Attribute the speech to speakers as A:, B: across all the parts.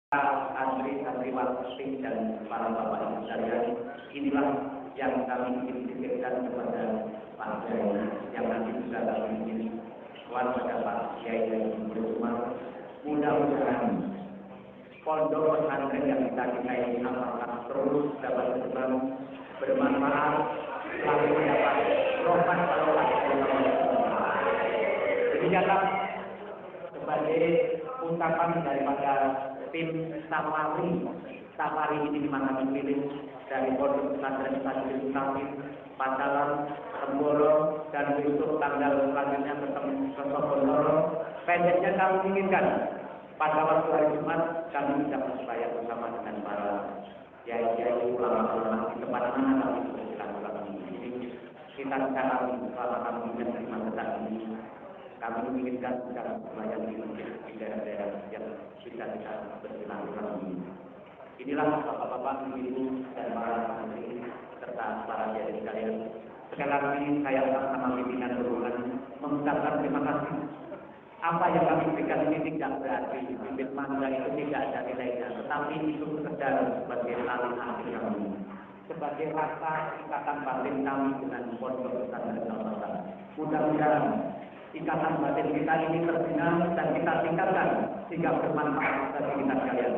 A: Santri-santri marketing dan para bapak ibu sekalian, inilah yang kami ingin titipkan kepada Pak Kiai yang nanti juga kami ingin kepada Pak Kiai yang berumur. Mudah-mudahan pondok pesantren yang kita ini akan terus dapat berkembang, bermanfaat, lalu mendapat rohani Allah. Demikianlah sebagai ungkapan daripada tim safari ini dimana dipilih dari pondok pesantren Sajidul Kafir, Pacalan, Temboro, dan besok tanggal selanjutnya bertemu ke Sokondoro. Pendeknya kami inginkan pada waktu hari Jumat kami bisa bersaya bersama dengan para kiai-kiai ulama-ulama di tempat mana kami bersilaturahmi ini. Kita sekarang selama kami menerima tetap ini, kami menginginkan secara bersaya di daerah-daerah yang kita bersilaturahmi. Inilah bapak-bapak, ibu dan para santri serta para kiai sekalian. Sekali lagi saya sama pimpinan rombongan mengucapkan terima kasih. Apa yang kami berikan ini tidak berarti bibit mangga itu tidak ada nilainya, tetapi itu sekedar sebagai tali hati kami, sebagai rasa ikatan batin kami dengan pondok pesantren Al-Fatah. Mudah-mudahan ikatan batin kita ini terbina dan kita tingkatkan sehingga bermanfaat bagi kita sekalian.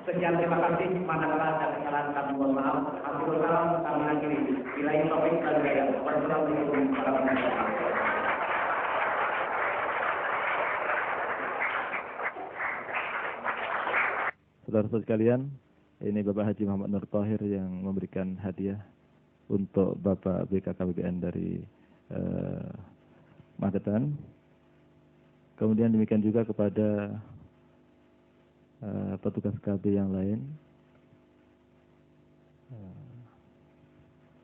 A: Sekian, terima kasih. Manakala ada kesalahan kami mohon maaf. Alhamdulillah kami akhiri. Billahi taufiq wal hidayah. Wassalamualaikum warahmatullahi wabarakatuh.
B: Saudara-saudara sekalian, ini Bapak Haji Muhammad Nur Thahir yang memberikan hadiah untuk Bapak BKKBPN dari Magetan. Kemudian demikian juga kepada petugas KB yang lain.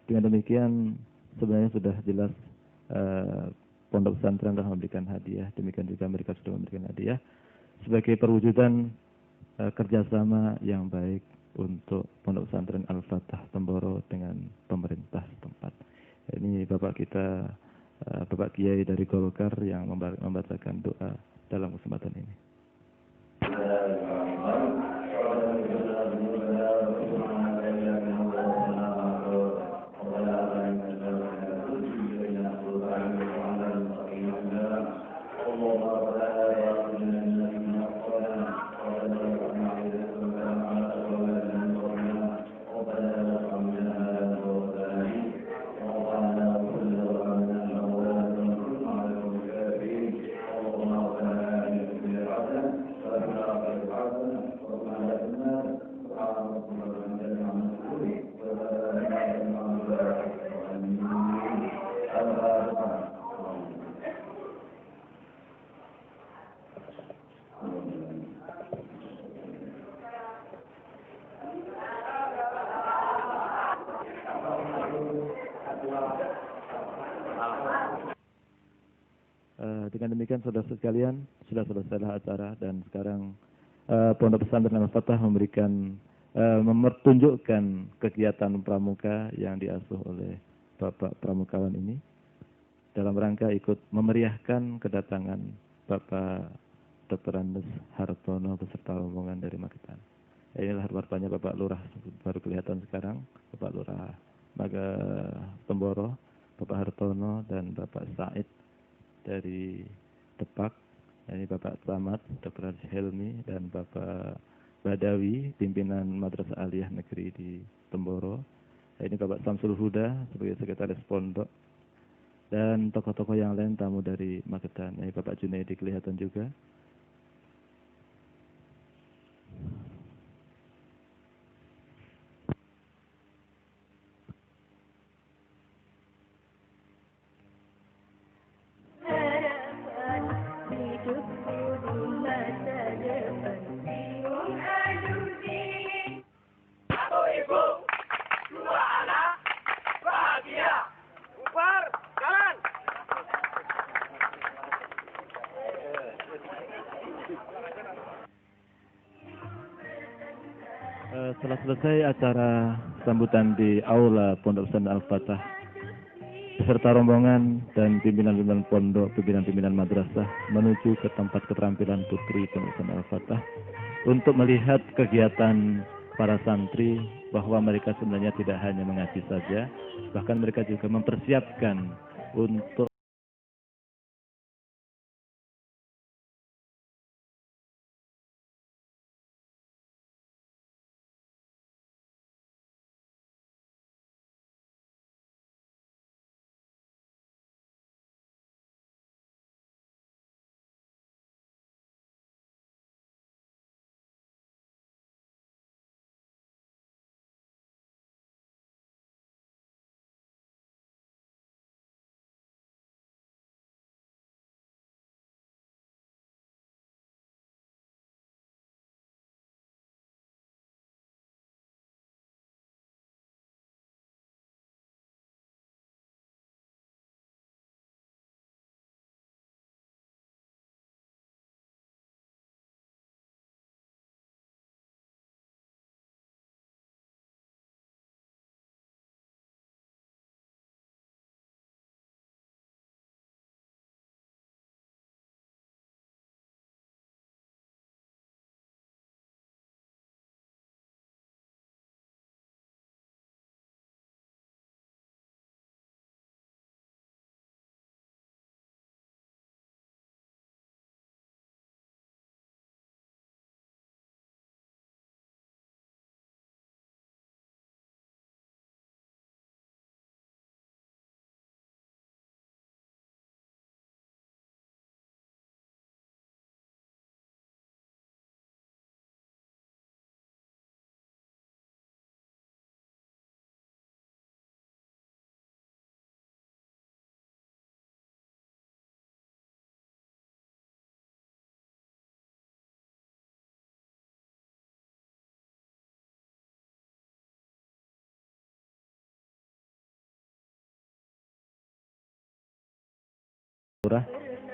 B: Dengan demikian sebenarnya sudah jelas pondok pesantren telah memberikan hadiah. Demikian juga mereka sudah memberikan hadiah sebagai perwujudan kerjasama yang baik untuk pondok pesantren Al-Fatah Temboro dengan pemerintah setempat. Ini Bapak kita, Bapak Kiai dari Golkar yang membacakan doa dalam kesempatan ini. Dengan demikian saudara sekalian, sudah selesai acara dan sekarang Pondok Pesantren Al-Fatah mempertunjukkan kegiatan pramuka yang diasuh oleh Bapak Pramukawan ini dalam rangka ikut memeriahkan kedatangan Bapak Dr. Andes Hartono beserta rombongan dari Magetan. Inilah wartanya Bapak Lurah, baru kelihatan sekarang, Bapak Lurah Temboro, Bapak Hartono dan Bapak Said dari Depak. Ini Bapak Camat, Dr. Helmi dan Bapak Badawi, pimpinan Madrasah Aliyah Negeri di Temboro. Ini Bapak Samsul Huda sebagai sekretaris pondok dan tokoh-tokoh yang lain tamu dari Magetan. Ini Bapak Junaidi kelihatan juga. Setelah selesai acara sambutan di Aula Pondok Pesantren Al-Fatah beserta rombongan dan pimpinan-pimpinan pondok, pimpinan-pimpinan madrasah menuju ke tempat keterampilan putri Pondok Pesantren Al-Fatah untuk melihat kegiatan para santri bahwa mereka sebenarnya tidak hanya mengaji saja, bahkan mereka juga mempersiapkan untuk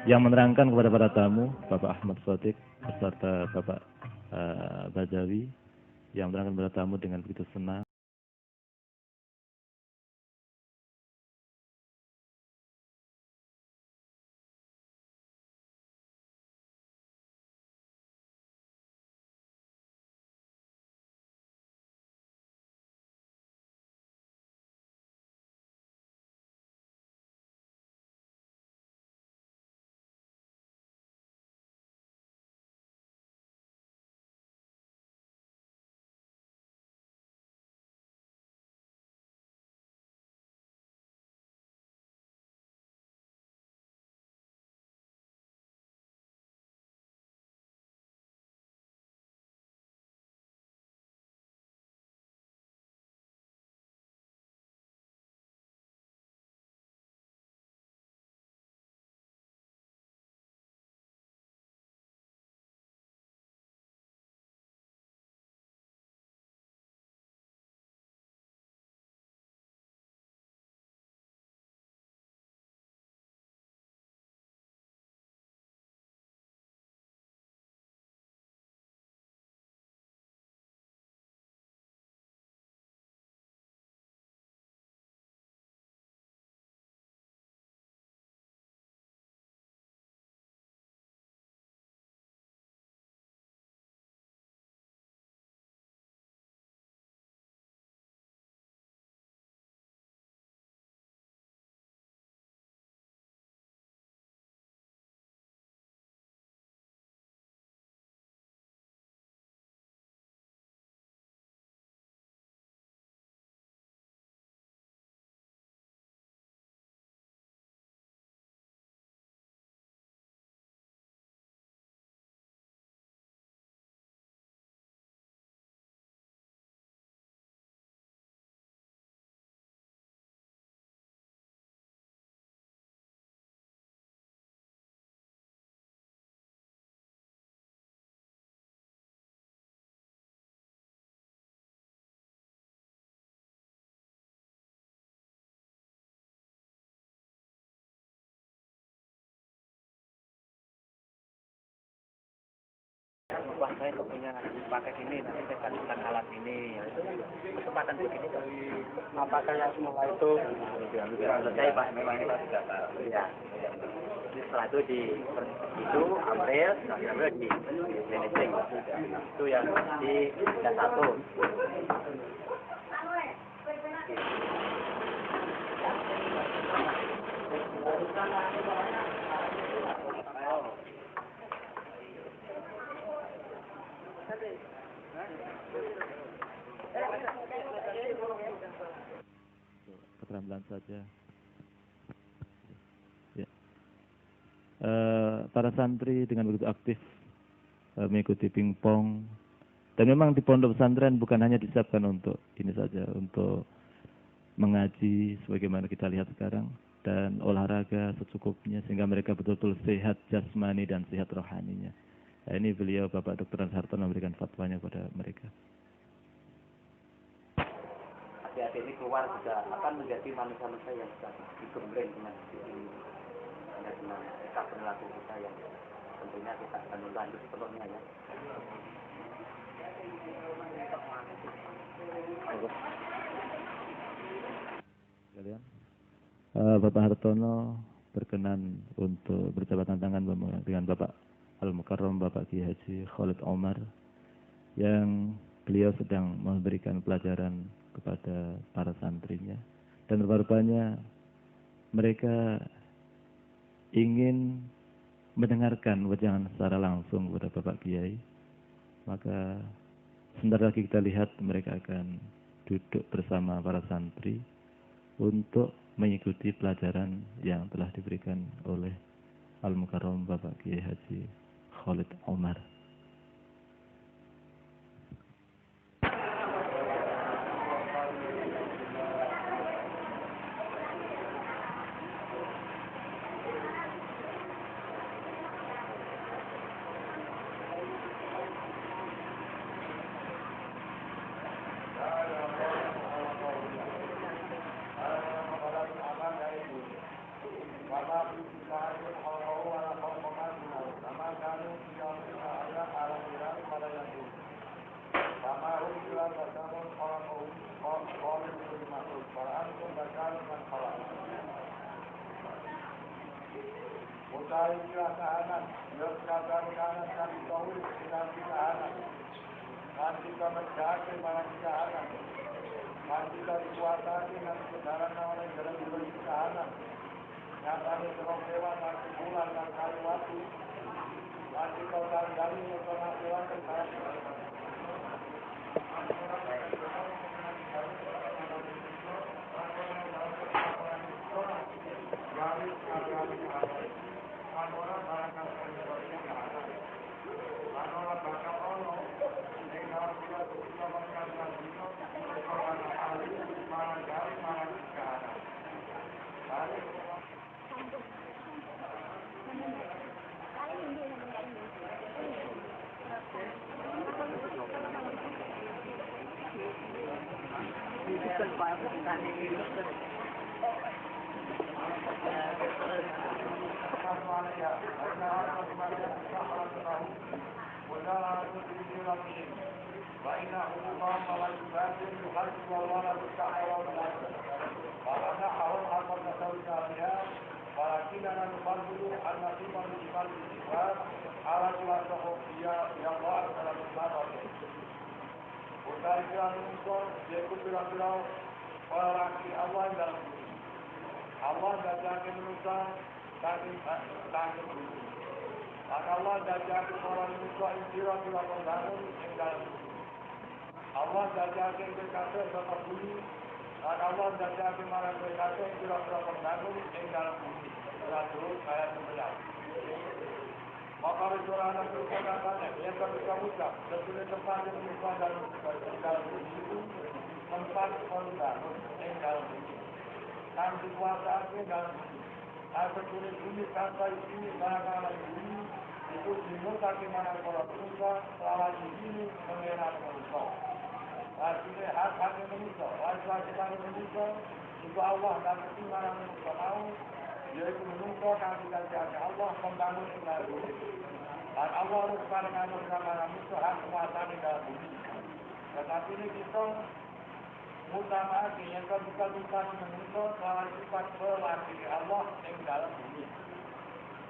B: yang menerangkan kepada para tamu, Bapak Ahmad Sotik beserta Bapak Bajawi, yang menerangkan kepada tamu dengan begitu senang.
A: Wah, saya punya pakai ini, nanti saya kasihkan alat ini. Kesempatan begini, apakah yang semua itu? Saya Pak, memang ini Pak sudah tahu. Ya.
C: setelah itu itu April di managing itu yang di D1.
B: Keterampilan saja. Ya. Para santri dengan begitu aktif mengikuti pingpong, dan memang di pondok pesantren bukan hanya disiapkan untuk ini saja, untuk mengaji sebagaimana kita lihat sekarang, dan olahraga secukupnya sehingga mereka betul-betul sehat jasmani dan sehat rohaninya. Nah, ini beliau Bapak Dr. Hartono memberikan fatwanya kepada mereka.
C: Adik-adik ini keluar juga akan menjadi manusia-manusia yang bisa digembleng dengan sikap perilaku kita yang tentunya kita akan membantu sepenuhnya ya.
B: Kalian, Bapak Hartono berkenan untuk berjabat tangan dengan Bapak Al-Mukarram Bapak Kiai Haji Khalid Omar, yang beliau sedang memberikan pelajaran kepada para santrinya, dan rupa-rupanya mereka ingin mendengarkan wejangan secara langsung kepada Bapak Kiai. Maka sebentar lagi kita lihat mereka akan duduk bersama para santri untuk mengikuti pelajaran yang telah diberikan oleh Al-Mukarram Bapak Kiai Haji Khalid Omar.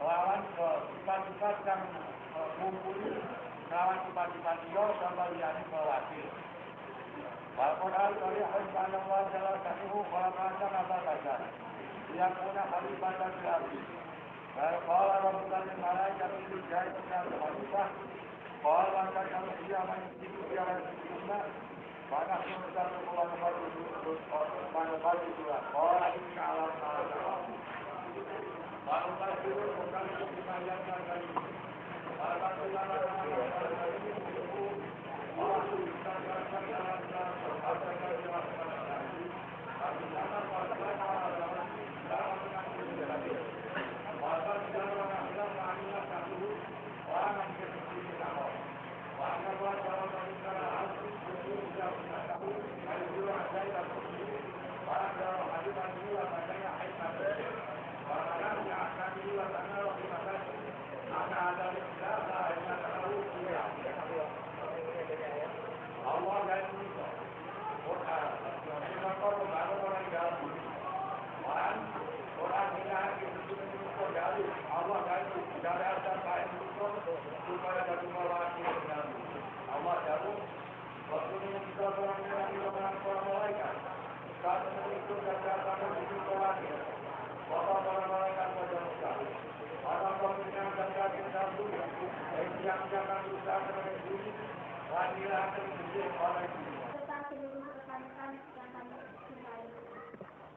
D: Kelawan sifat-sifat yang mumpuni, kelawan sifat-sifat dia sama liyane pelati. Al-Quran Sharihun kana Allah jalla sa'nuhu khalaqatan abadakan. Liyakuna khalifatan fil ardi. Qala rabbuka lil malaikati inni ja'ilun fil ardi khalifah. Qala lan taj'alu fiha man yufsidu fiha wa yusfiku Qala inna ala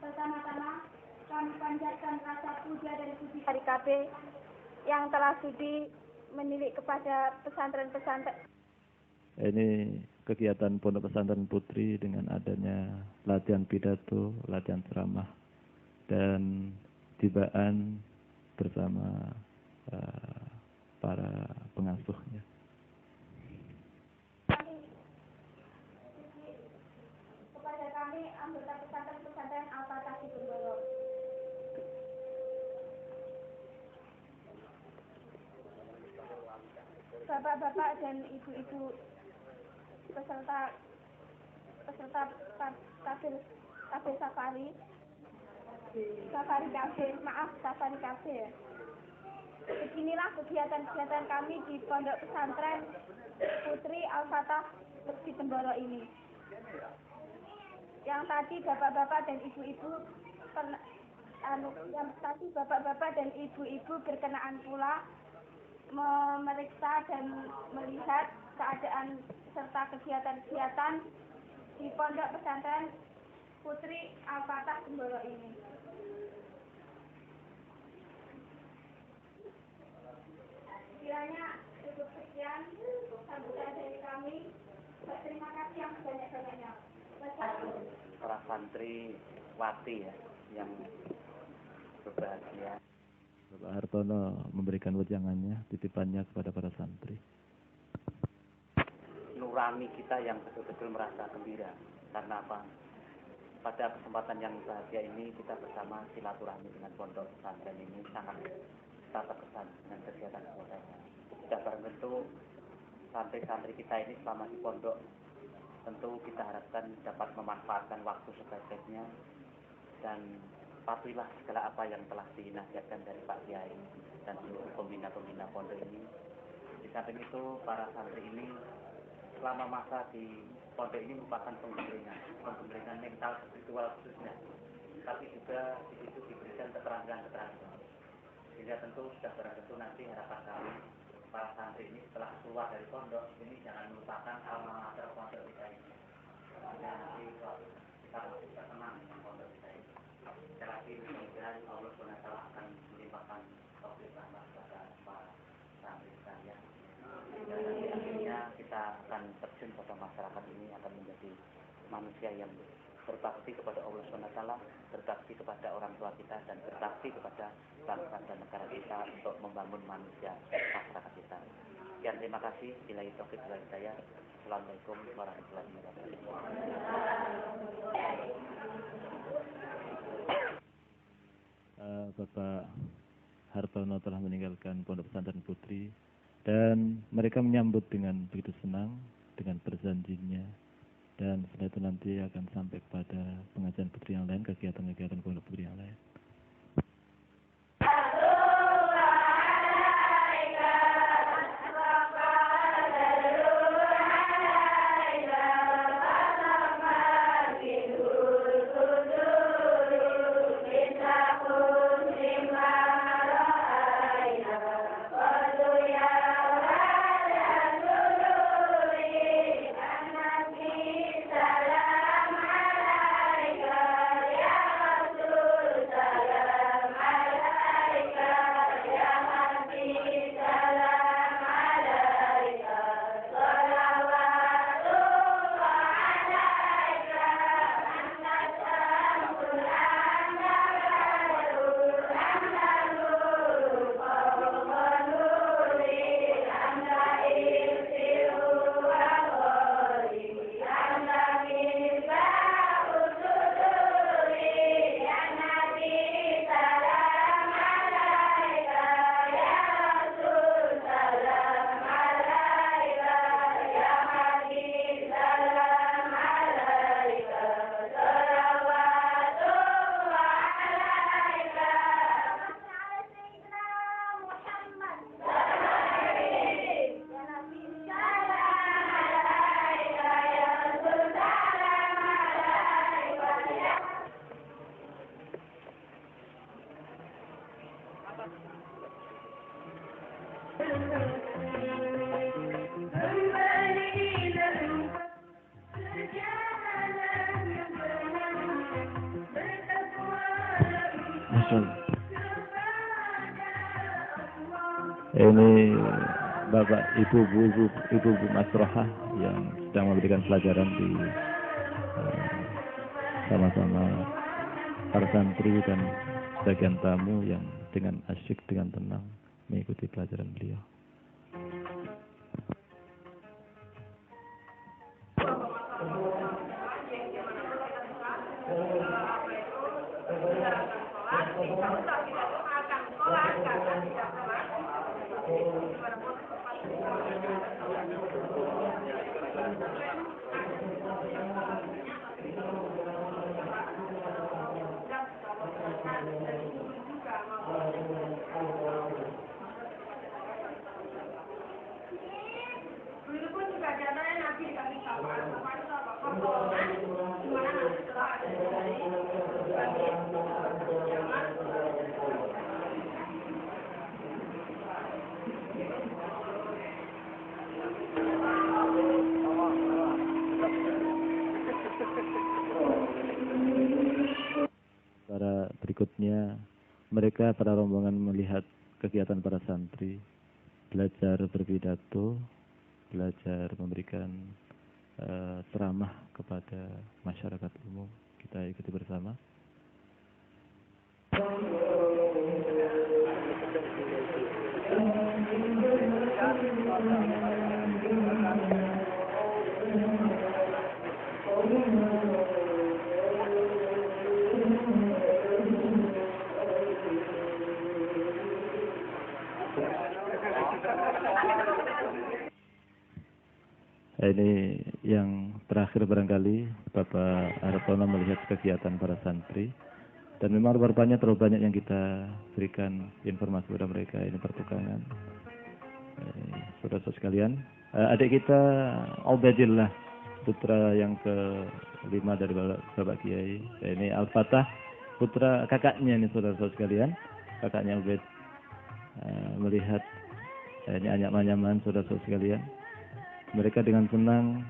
E: Pertama-tama kami panjatkan rasa puja dan puji dari KB yang telah sudi menilik kepada pesantren-pesantren.
B: Ini kegiatan Pondok Pesantren Putri dengan adanya latihan pidato, latihan ceramah, dan tibaan bersama para pengasuhnya.
E: Kepada kami anggota pesantren Al-Fatah di Bendoro. Bapak-bapak dan ibu-ibu peserta tabel safari kafe ya. Beginilah kegiatan-kegiatan kami di Pondok Pesantren Putri Al-Fatah di Temboro ini. Yang tadi bapak-bapak dan ibu-ibu berkenaan pula memeriksa dan melihat keadaan serta kegiatan-kegiatan di Pondok Pesantren Putri Al-Fatah Temboro ini. Kiranya cukup sekian sambutan dari kami. Terima kasih yang sebanyak-banyaknya.
C: Para santri wati ya, yang berbahagia.
B: Bapak Hartono memberikan wejangannya, titipannya kepada para santri.
C: Nurani kita yang betul-betul merasa gembira. Karena apa? Pada kesempatan yang bahagia ini kita bersama silaturahmi dengan Pondok Pesantren ini sangat kita terkesan dengan kegiatan-kegiatannya. Kita bareng tentu santri-santri kita ini selama di pondok, tentu kita harapkan dapat memanfaatkan waktu sebaik-baiknya dan patuhilah segala apa yang telah dinasihatkan dari Pak Kiai dan seluruh pembina-pembina pondok ini. Di samping itu, para santri ini selama masa di pondok ini merupakan penggemblengan mental spiritual khususnya, tapi juga di situ diberikan keterampilan-keterampilan. Sehingga tentu sudah barang tentu nanti harapan kami para santri ini setelah keluar dari pondok ini jangan melupakan alma mater pondok kita ini. Sehingga nanti kita masih terkenang dengan pondok kita ini. Sekali lagi mudah-mudahan Allah SWT akan melimpahkan taufik rahmat kepada para santri sekalian. Dan nanti akhirnya kita akan terjun pada masyarakat ini akan menjadi manusia yang berbakti kepada Allah SWT, berbakti kepada orang tua kita, dan berbakti kepada bangsa dan negara kita untuk membangun manusia masyarakat kita. Sekian, terima kasih. Billahi taufiq wal hidayah. Assalamualaikum warahmatullahi wabarakatuh.
B: Bapak Hartono telah meninggalkan Pondok Pesantren Putri dan mereka menyambut dengan begitu senang dengan berjanjinya. Dan setelah itu nanti akan sampai kepada pengajian putri yang lain, kegiatan-kegiatan pondok putri yang lain. Ini Bapak Ibu Masrohah yang sedang memberikan pelajaran di sama-sama para santri dan sebagian tamu yang dengan asyik, dengan tenang mengikuti pelajaran beliau. Berikutnya, mereka para rombongan melihat kegiatan para santri, belajar berpidato, belajar memberikan ceramah kepada masyarakat umum. Kita ikuti bersama. Ini yang terakhir barangkali Bapak Hartono melihat kegiatan para santri, dan memang rupanya terlalu banyak yang kita berikan informasi kepada mereka. Ini pertukangan saudara-saudara sekalian, adik kita Ubaidillah, putra yang ke-5 dari Bapak Kiai. Ini Al-Fatah, putra kakaknya ini saudara-saudara sekalian, kakaknya Ubaid, melihat ini anyaman saudara-saudara sekalian. Mereka dengan senang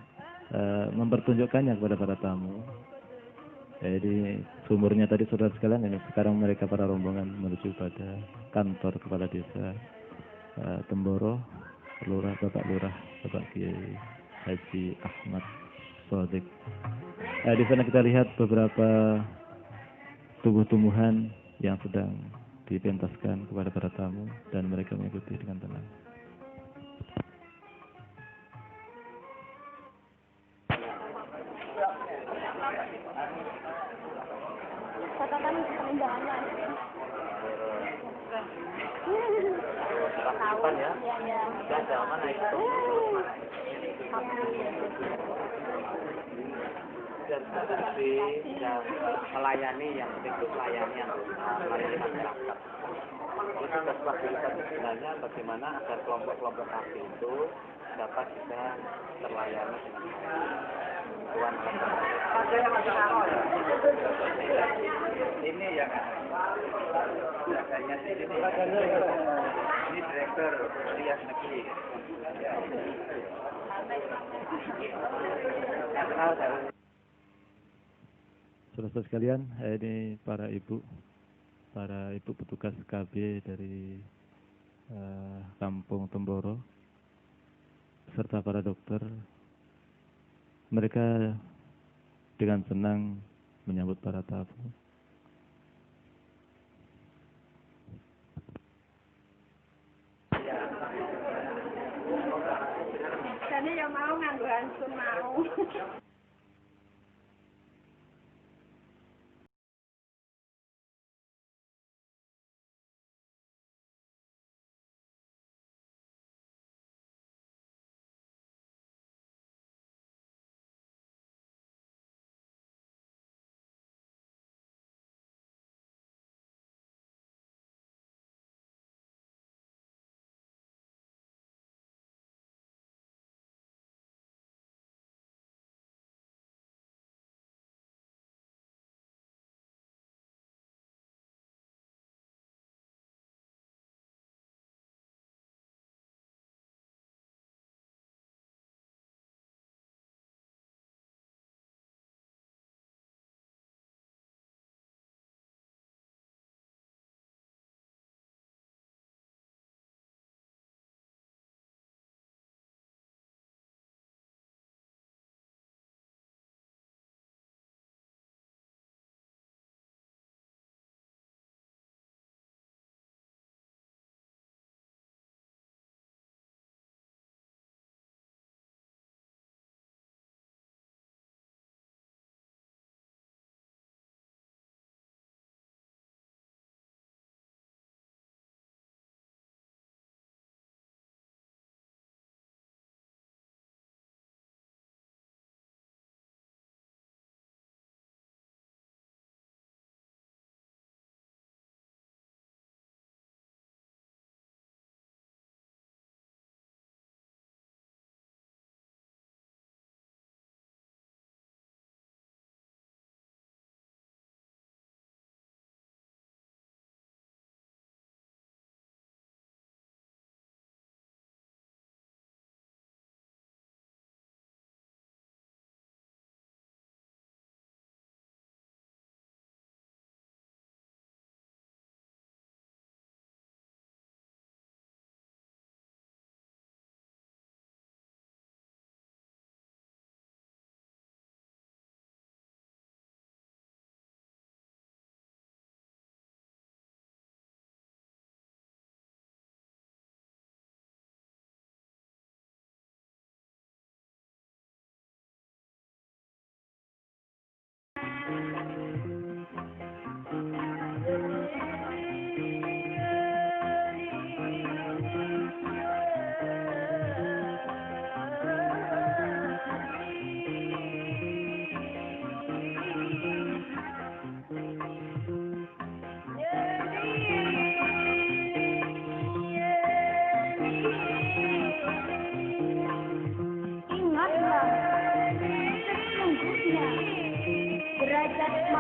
B: mempertunjukkannya kepada para tamu. Jadi sumurnya tadi saudara sekalian, ini sekarang mereka para rombongan menuju pada kantor kepala desa Temboro, Bapak Lurah, Bapak Kiai Haji Ahmad Sodik. Di sana kita lihat beberapa tumbuh-tumbuhan yang sedang dipentaskan kepada para tamu dan mereka mengikuti dengan tenang.
E: Catatan penunjangan lagi. Tahu ya? Ya.
C: Ada mana itu? Dan seperti melayani, yang penting itu melayani yang melayani masyarakat. Jadi tugas kita sebenarnya bagaimana agar kelompok-kelompok kami itu dapat bisa terlayani dengan tuan ada yang masih tahu ya? Ini yang jaganya ini direktur Rias Negeri.
B: Saudara sekalian, ini para ibu petugas KB dari Kampung Temboro, serta para dokter. Mereka dengan senang menyambut para tamu.
E: Jadi yang mau nganggo ansur mau.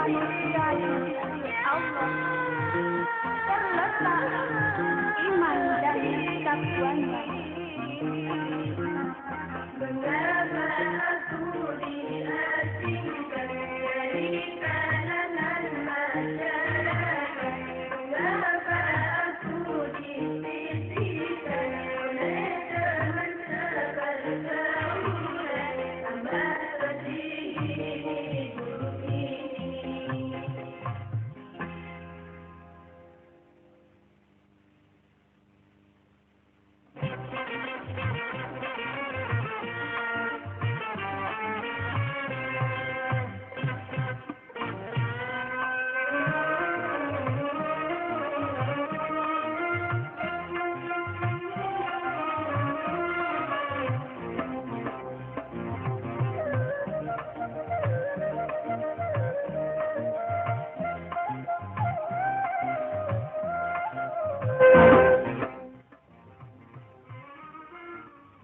E: manusia yang disebut Allah terletak iman dan ketakwanya.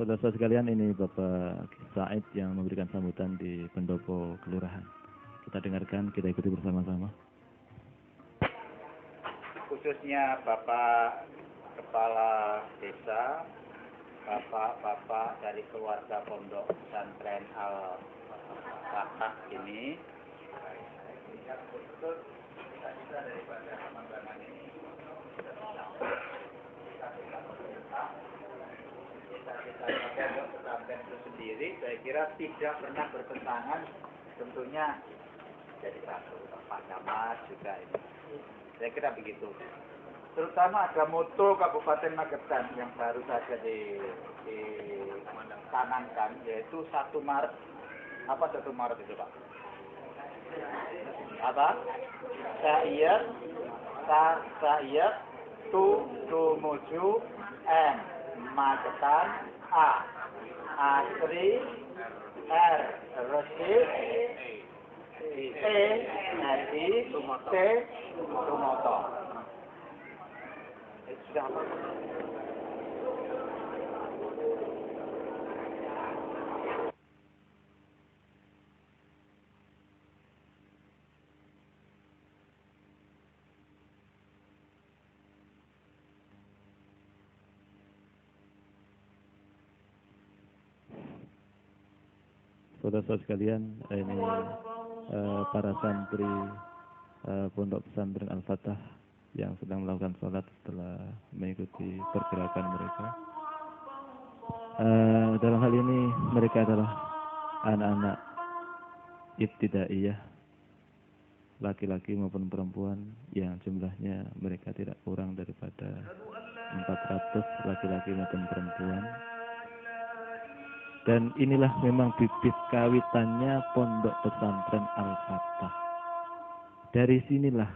B: Saudara-saudara sekalian, ini Bapak Said yang memberikan sambutan di pendopo kelurahan. Kita dengarkan, kita ikuti bersama-sama.
F: Khususnya Bapak Kepala Desa, Bapak-bapak dari keluarga Pondok Pesantren Al-Fatah ini, daripada pengembangan ini, Pondok Pesantren itu sendiri, saya kira tidak pernah bertentangan, tentunya jadi satu. Pak Camat juga ini. Saya kira begitu. Terutama ada moto Kabupaten Magetan yang baru saja dicanangkan, yaitu 1 Maret. Apa 1 Maret itu, Pak? Apa? Sa'iyat tumuju M Magetan A Asri R Resid E Nadi T Tumoto. Sudah apa?
B: Saudara-saudara sekalian, ini para santri Pondok Pesantren Al-Fatah yang sedang melakukan sholat setelah mengikuti pergerakan mereka. Dalam hal ini mereka adalah anak-anak ibtidaiyah, laki-laki maupun perempuan, yang jumlahnya mereka tidak kurang daripada 400 laki-laki maupun perempuan. Dan inilah memang bibit kawitannya Pondok Pesantren Al-Fatah. Dari sinilah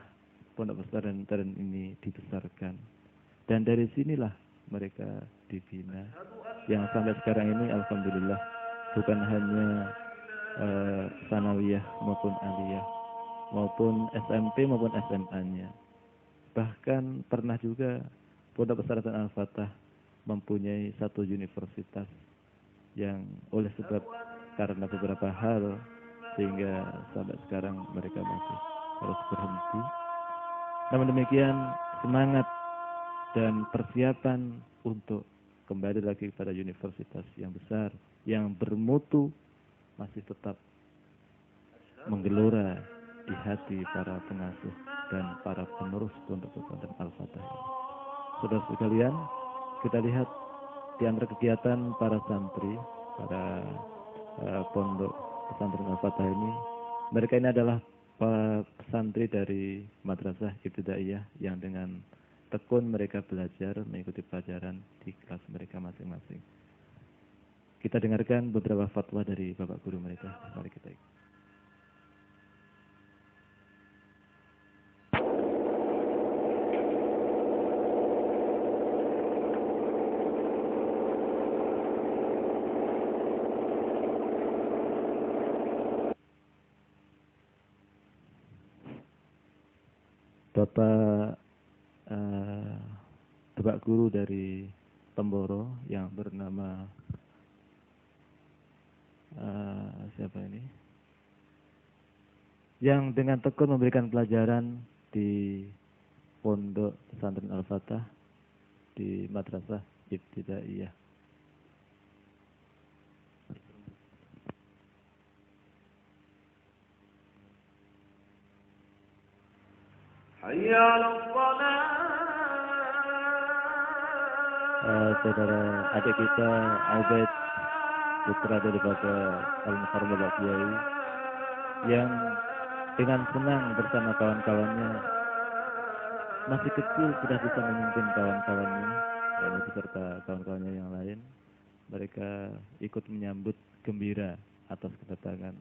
B: Pondok Pesantren ini dibesarkan. Dan dari sinilah mereka dibina. Yang sampai sekarang ini alhamdulillah bukan hanya sanawiyah maupun aliyah, maupun SMP maupun SMA-nya. Bahkan pernah juga Pondok Pesantren Al-Fatah mempunyai satu universitas yang oleh sebab karena beberapa hal sehingga sampai sekarang mereka masih harus berhenti. Namun demikian, semangat dan persiapan untuk kembali lagi pada universitas yang besar, yang bermutu, masih tetap menggelora di hati para pengasuh dan para penerus Pondok Pesantren Al-Fatah. Saudara sekalian, kita lihat di antara kegiatan para santri, para Pondok Pesantren Al-Fatah ini, mereka ini adalah santri dari madrasah ibtidaiyah yang dengan tekun mereka belajar mengikuti pelajaran di kelas mereka masing-masing. Kita dengarkan beberapa fatwa dari Bapak Guru mereka. Mari kita ikut. Bapak Guru dari Temboro yang bernama siapa ini? yang dengan tekun memberikan pelajaran di Pondok Pesantren Al-Fatah di Madrasah Ibtidaiyah. Saudara adik kita Albert, putra daripada Al-Mukarram Bapak Kiai, yang dengan senang bersama kawan-kawannya, masih kecil sudah bisa memimpin kawan-kawannya beserta kawan-kawannya yang lain. Mereka ikut menyambut gembira atas kedatangan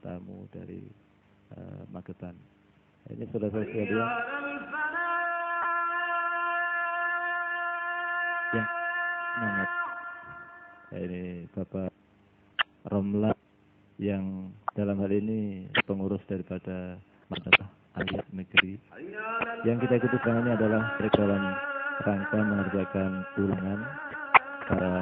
B: tamu dari Magetan. Ini saudara sekalian, ya, semangat. Ini Bapak Romla yang dalam hal ini pengurus daripada Madrasah Aliyah Negeri. Yang kita ikuti sekarang ini adalah dalam rangka mengerjakan ulangan para